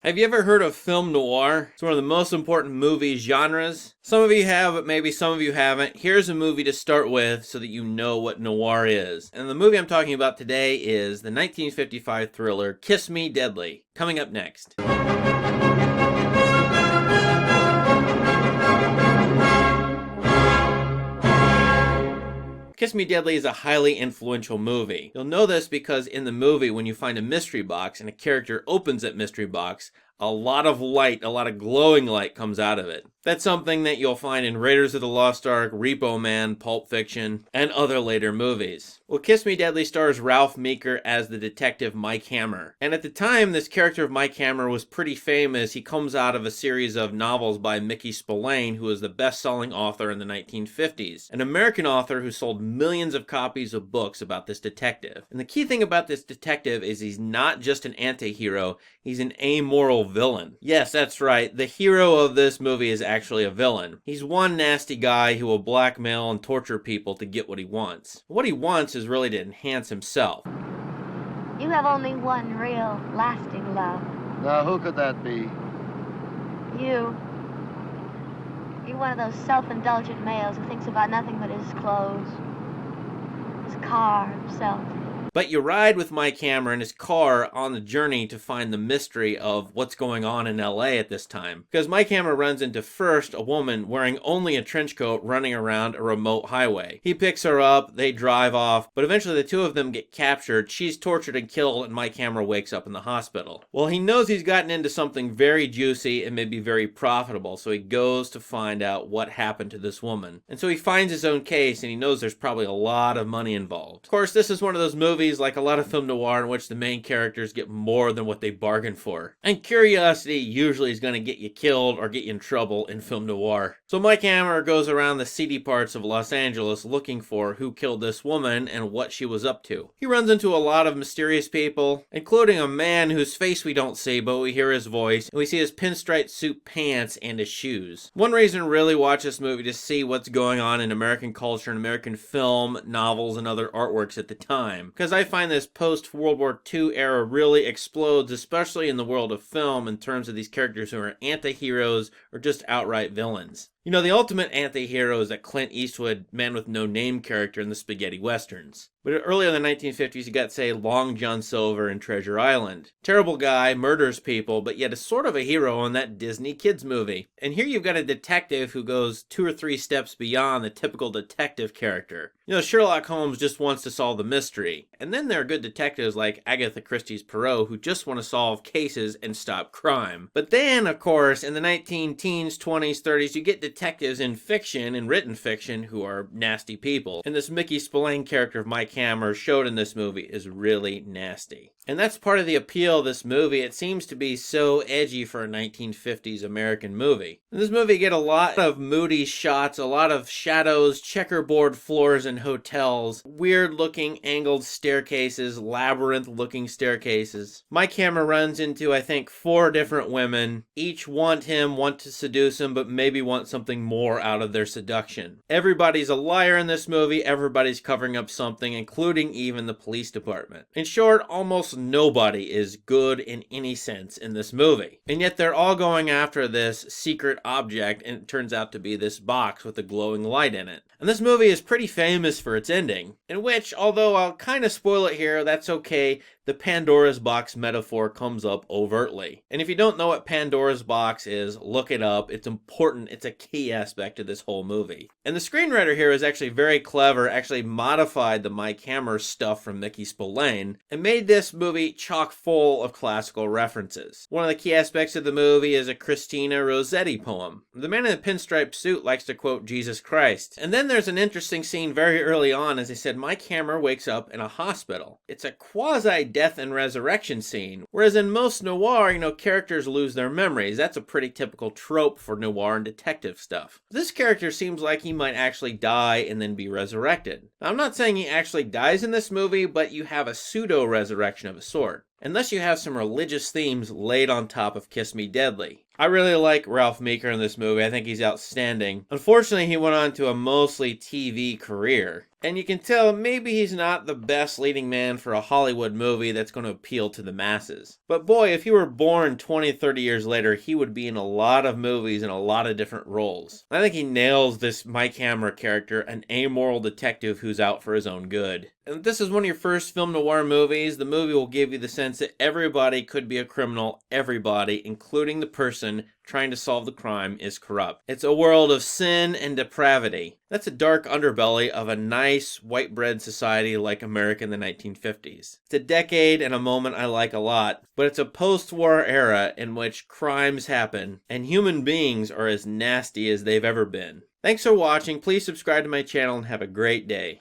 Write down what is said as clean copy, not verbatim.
Have you ever heard of film noir? It's one of the most important movie genres. Some of you have, but maybe some of you haven't. Here's a movie to start with so that you know what noir is. And the movie I'm talking about today is the 1955 thriller Kiss Me Deadly. Coming up next. Kiss Me Deadly is a highly influential movie. You'll know this because in the movie, when you find a mystery box and a character opens that mystery box, a lot of light, a lot of glowing light comes out of it. That's something that you'll find in Raiders of the Lost Ark, Repo Man, Pulp Fiction, and other later movies. Well, Kiss Me Deadly stars Ralph Meeker as the detective Mike Hammer. And at the time, this character of Mike Hammer was pretty famous. He comes out of a series of novels by Mickey Spillane, who was the best-selling author in the 1950s. An American author who sold millions of copies of books about this detective. And the key thing about this detective is he's not just an anti-hero, he's an amoral villain. Yes, that's right. The hero of this movie is actually a villain. He's one nasty guy who will blackmail and torture people to get what he wants. What he wants is really to enhance himself. You have only one real, lasting love. Now, who could that be? You. You're one of those self-indulgent males who thinks about nothing but his clothes, his car, himself. But you ride with Mike Hammer in his car on the journey to find the mystery of what's going on in LA at this time. Because Mike Hammer runs into first a woman wearing only a trench coat running around a remote highway. He picks her up, they drive off, but eventually the two of them get captured, she's tortured and killed, and Mike Hammer wakes up in the hospital. Well, he knows he's gotten into something very juicy and maybe very profitable, so he goes to find out what happened to this woman. And so he finds his own case, and he knows there's probably a lot of money involved. Of course, this is one of those movies like a lot of film noir in which the main characters get more than what they bargained for. And curiosity usually is going to get you killed or get you in trouble in film noir. So Mike Hammer goes around the seedy parts of Los Angeles looking for who killed this woman and what she was up to. He runs into a lot of mysterious people, including a man whose face we don't see, but we hear his voice, and we see his pinstripe suit pants and his shoes. One reason to really watch this movie to see what's going on in American culture and American film, novels, and other artworks at the time. Because I find this post-World War II era really explodes, especially in the world of film, in terms of these characters who are anti-heroes or just outright villains. You know, the ultimate anti-hero is that Clint Eastwood, man with no name character in the spaghetti westerns. But earlier in the 1950s, you got, say, Long John Silver in Treasure Island. Terrible guy, murders people, but yet is sort of a hero in that Disney kids movie. And here you've got a detective who goes 2 or 3 steps beyond the typical detective character. You know, Sherlock Holmes just wants to solve the mystery. And then there are good detectives like Agatha Christie's Poirot who just want to solve cases and stop crime. But then, of course, in the 19-teens, 20s, 30s, you get detectives in fiction and written fiction who are nasty people. And this Mickey Spillane character of Mike Hammer showed in this movie is really nasty. And that's part of the appeal of this movie. It seems to be so edgy for a 1950s American movie. In this movie, you get a lot of moody shots, a lot of shadows, checkerboard floors in hotels, weird-looking angled staircases, labyrinth-looking staircases. Mike Hammer runs into, I think, 4 different women. Each want to seduce him, but maybe want something more out of their seduction. Everybody's a liar in this movie. Everybody's covering up something, including even the police department. In short, almost nobody is good in any sense in this movie. And yet they're all going after this secret object, and it turns out to be this box with a glowing light in it. And this movie is pretty famous for its ending, in which, although I'll kind of spoil it here, that's okay, the Pandora's box metaphor comes up overtly. And if you don't know what Pandora's box is, look it up. It's important. It's a key aspect of this whole movie. And the screenwriter here is actually very clever, actually modified the Mike Hammer stuff from Mickey Spillane, and made this movie chock full of classical references. One of the key aspects of the movie is a Christina Rossetti poem. The man in the pinstripe suit likes to quote Jesus Christ. And then there's an interesting scene very early on. As I said, Mike Hammer wakes up in a hospital. It's a quasi-death and resurrection scene. Whereas in most noir, characters lose their memories. That's a pretty typical trope for noir and detective stuff. This character seems like he might actually die and then be resurrected. Now, I'm not saying he actually dies in this movie, but you have a pseudo-resurrection of a sort. Unless you have some religious themes laid on top of Kiss Me Deadly. I really like Ralph Meeker in this movie. I think he's outstanding. Unfortunately, he went on to a mostly TV career. And you can tell maybe he's not the best leading man for a Hollywood movie that's going to appeal to the masses. But boy, if he were born 20, 30 years later, he would be in a lot of movies in a lot of different roles. I think he nails this Mike Hammer character, an amoral detective who's out for his own good. And if this is one of your first film noir movies, the movie will give you the sense that everybody could be a criminal, everybody, including the person trying to solve the crime, is corrupt. It's a world of sin and depravity. That's a dark underbelly of a nice, white bread society like America in the 1950s. It's a decade and a moment I like a lot, but it's a post-war era in which crimes happen, and human beings are as nasty as they've ever been. Thanks for watching, please subscribe to my channel and have a great day.